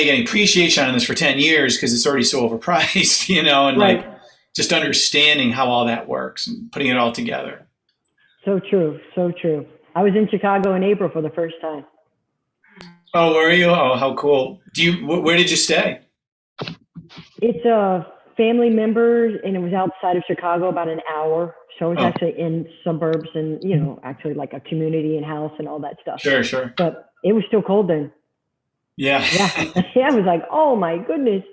[SPEAKER 4] any appreciation on this for 10 years because it's already so overpriced, and
[SPEAKER 2] Right.
[SPEAKER 4] like just understanding how all that works and putting it all together.
[SPEAKER 2] So true. So true. I was in Chicago in April for the first time.
[SPEAKER 4] Oh, were you? Oh, how cool. Where did you stay?
[SPEAKER 2] It's a family members, and it was outside of Chicago, about an hour. So it was actually in suburbs and, actually like a community and house and all that stuff.
[SPEAKER 4] Sure.
[SPEAKER 2] But it was still cold then.
[SPEAKER 4] Yeah.
[SPEAKER 2] Yeah. I was like, oh my goodness.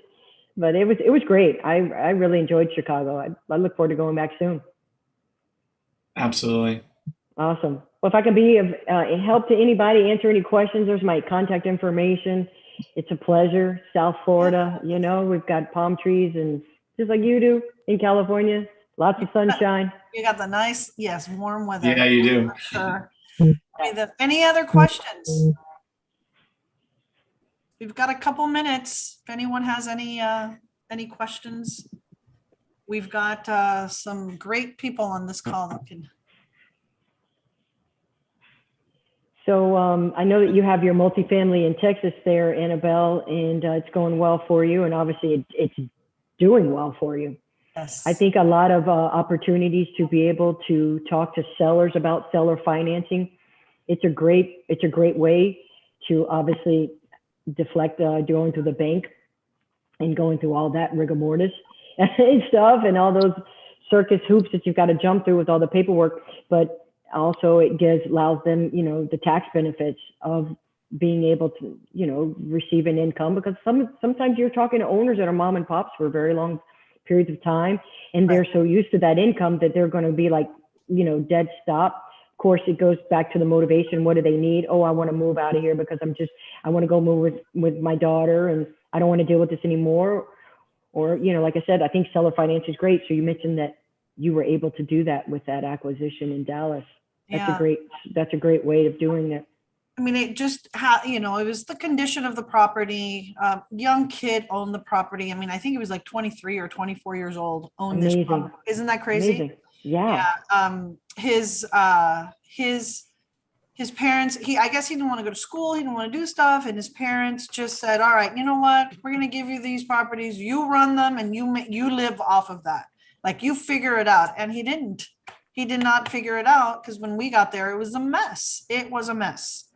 [SPEAKER 2] But it was great. I really enjoyed Chicago. I look forward to going back soon.
[SPEAKER 4] Absolutely.
[SPEAKER 2] Awesome. Well, if I can be of help to anybody, answer any questions, there's my contact information. It's a pleasure. South Florida, we've got palm trees, and just like you do in California, lots of sunshine.
[SPEAKER 1] You got the nice, warm weather.
[SPEAKER 4] Yeah, you do.
[SPEAKER 1] Sure. Any other questions? We've got a couple minutes. If anyone has any questions, we've got some great people on this call that can.
[SPEAKER 2] So I know that you have your multifamily in Texas there, Annabelle, and it's going well for you. And obviously it's doing well for you.
[SPEAKER 1] Yes.
[SPEAKER 2] I think a lot of opportunities to be able to talk to sellers about seller financing. It's a great way to obviously deflect going through the bank and going through all that rigor mortis and stuff and all those circus hoops that you've got to jump through with all the paperwork. But also it allows them, the tax benefits of being able to, receive an income, because sometimes you're talking to owners that are mom and pops for very long periods of time, and they're so used to that income that they're going to be like, dead stop. Of course, it goes back to the motivation. What do they need? Oh, I want to move out of here because I want to go move with my daughter, and I don't want to deal with this anymore. Or, like I said, I think seller finance is great. So you mentioned that you were able to do that with that acquisition in Dallas. That's a great way of doing it.
[SPEAKER 1] I mean, it just it was the condition of the property. Young kid owned the property. I mean, I think he was like 23 or 24 years old, owned this property. Isn't that crazy?
[SPEAKER 2] Amazing. Yeah.
[SPEAKER 1] His parents, I guess he didn't want to go to school. He didn't want to do stuff. And his parents just said, all right, you know what? We're going to give you these properties. You run them and you live off of that. Like, you figure it out. And he didn't. he did not figure it out because when we got there, it was a mess. It was a mess.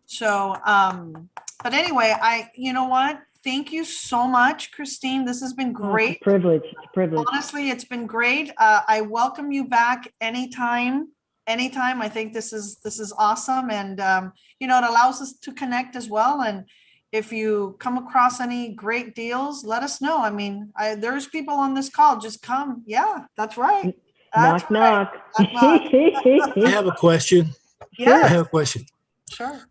[SPEAKER 1] So, but anyway, you know what? Thank you so much, Kristine. This has been
[SPEAKER 2] Oh,
[SPEAKER 1] great.
[SPEAKER 2] it's a privilege. It's a privilege.
[SPEAKER 1] Honestly, it's been great. I welcome you back anytime. Anytime. I think this is awesome, and you know, it allows us to connect as well. And if you come across any great deals, let us know. I mean, there's people on this call. Just come. Yeah, that's right. That's
[SPEAKER 2] Knock, knock.
[SPEAKER 1] Knock, knock.
[SPEAKER 3] I have a question. I
[SPEAKER 1] Yes,
[SPEAKER 3] have a question.
[SPEAKER 1] sure.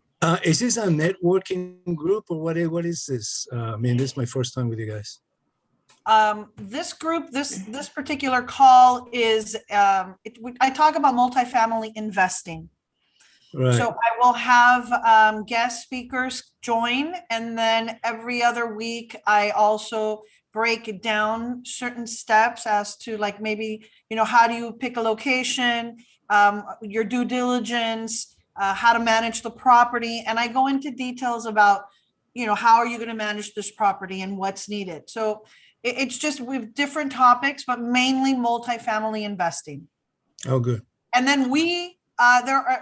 [SPEAKER 3] Is this a networking group or what is this? I mean, this is my first time with you guys.
[SPEAKER 1] This group, this particular call is, I talk about multifamily investing.
[SPEAKER 3] Right.
[SPEAKER 1] So I will have guest speakers join, and then every other week I also break down certain steps as to, like, maybe, you know, how do you pick a location, your due diligence, how to manage the property. And I go into details about, you know, how are you going to manage this property and what's needed. So it's just with different topics, but mainly multifamily investing.
[SPEAKER 3] Oh, good.
[SPEAKER 1] And then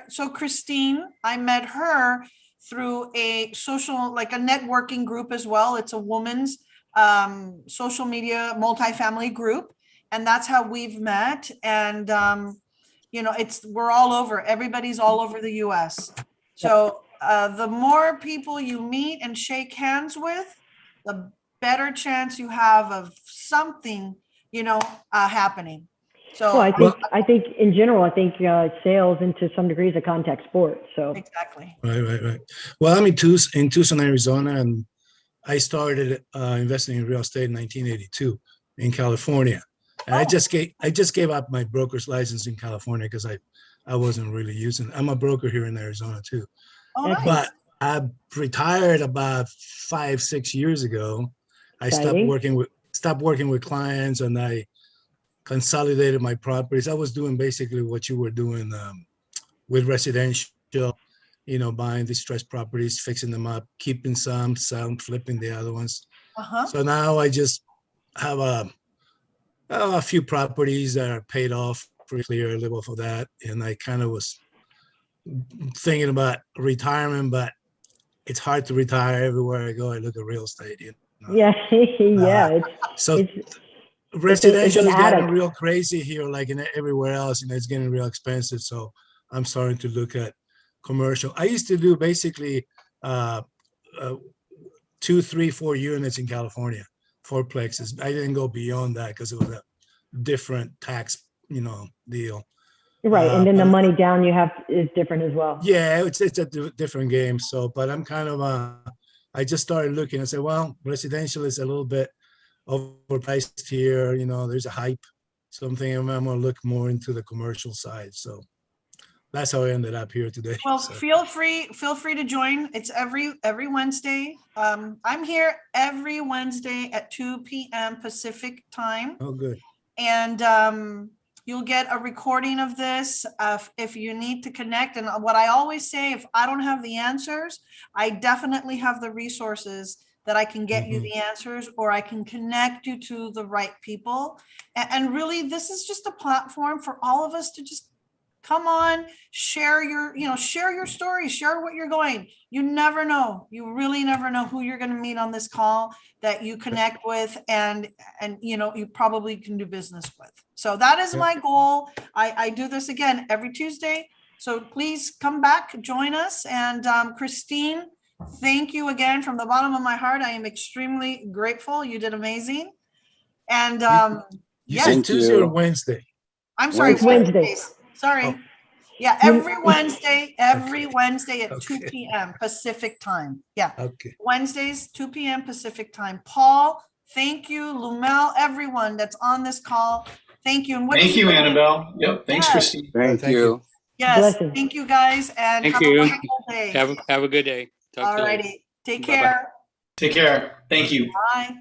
[SPEAKER 1] so Kristine, I met her through a social, like a networking group as well. It's a woman's social media multifamily group. And that's how we've met. And, you know, we're all over, everybody's all over the US. So the more people you meet and shake hands with, the better chance you have of something, you know, happening. So
[SPEAKER 2] Well, I think in general, I think sales, and to some degree, is a contact sport. So
[SPEAKER 1] exactly.
[SPEAKER 3] Right. Well, I'm in Tucson, Arizona, and I started investing in real estate in 1982 in California. And I just gave up my broker's license in California because I wasn't really using it. I'm a broker here in Arizona too.
[SPEAKER 1] Oh, nice.
[SPEAKER 3] But I retired about 5-6 years ago. I stopped working with clients, and I consolidated my properties. I was doing basically what you were doing with residential, you know, buying distressed properties, fixing them up, keeping some, flipping the other ones. So now I just have a few properties that are paid off, pretty clear, I live off of that. And I kind of was thinking about retirement, but it's hard to retire. Everywhere I go, I look at real estate. You know?
[SPEAKER 2] yeah, yeah.
[SPEAKER 3] Residential is getting
[SPEAKER 2] addict.
[SPEAKER 3] real crazy here, like in everywhere else, and it's getting real expensive. So I'm starting to look at commercial. I used to do basically 2, 3, 4 units in California, 4 plexes. I didn't go beyond that because it was a different tax, you know, deal.
[SPEAKER 2] Right, and then the money down you have is different as well.
[SPEAKER 3] Yeah, it's a different game. So, but I'm kind of I just started looking and said, well, residential is a little bit overpriced here. You know, there's a hype. So I'm thinking I'm gonna look more into the commercial side. So that's how I ended up here today.
[SPEAKER 1] Well,
[SPEAKER 3] so.
[SPEAKER 1] feel free to join. It's every Wednesday. I'm here every Wednesday at 2 p.m. Pacific time.
[SPEAKER 3] Oh, good.
[SPEAKER 1] And you'll get a recording of this if you need to connect. And what I always say, if I don't have the answers, I definitely have the resources that I can get you the answers, or I can connect you to the right people. And really, this is just a platform for all of us to just come on, share your story, share what you're going. You never know. You really never know who you're going to meet on this call that you connect with, and you know, you probably can do business with. So that is my goal. I do this again every Tuesday. So please come back, join us. And Kristine, thank you again from the bottom of my heart. I am extremely grateful. You did amazing. And
[SPEAKER 3] you said Tuesday or Wednesday?
[SPEAKER 1] I'm sorry, Wednesdays. Sorry.
[SPEAKER 3] Oh.
[SPEAKER 1] Yeah, every Wednesday at 2 p.m. Pacific time. Yeah.
[SPEAKER 3] Okay.
[SPEAKER 1] Wednesdays, 2 p.m. Pacific time. Paul, thank you. Lumel, everyone that's on this call. Thank you. And
[SPEAKER 4] thank you, Annabelle. Yep. Thanks, Kristine.
[SPEAKER 5] Thank you.
[SPEAKER 1] Yes.
[SPEAKER 2] Blessings.
[SPEAKER 1] Thank you, guys. And
[SPEAKER 5] Thank
[SPEAKER 1] have
[SPEAKER 5] you.
[SPEAKER 1] a wonderful day.
[SPEAKER 5] Have a good day. Talk
[SPEAKER 1] All
[SPEAKER 5] to you later.
[SPEAKER 1] righty. Take
[SPEAKER 5] Bye-bye.
[SPEAKER 1] care.
[SPEAKER 4] Take care. Thank you.
[SPEAKER 1] Bye.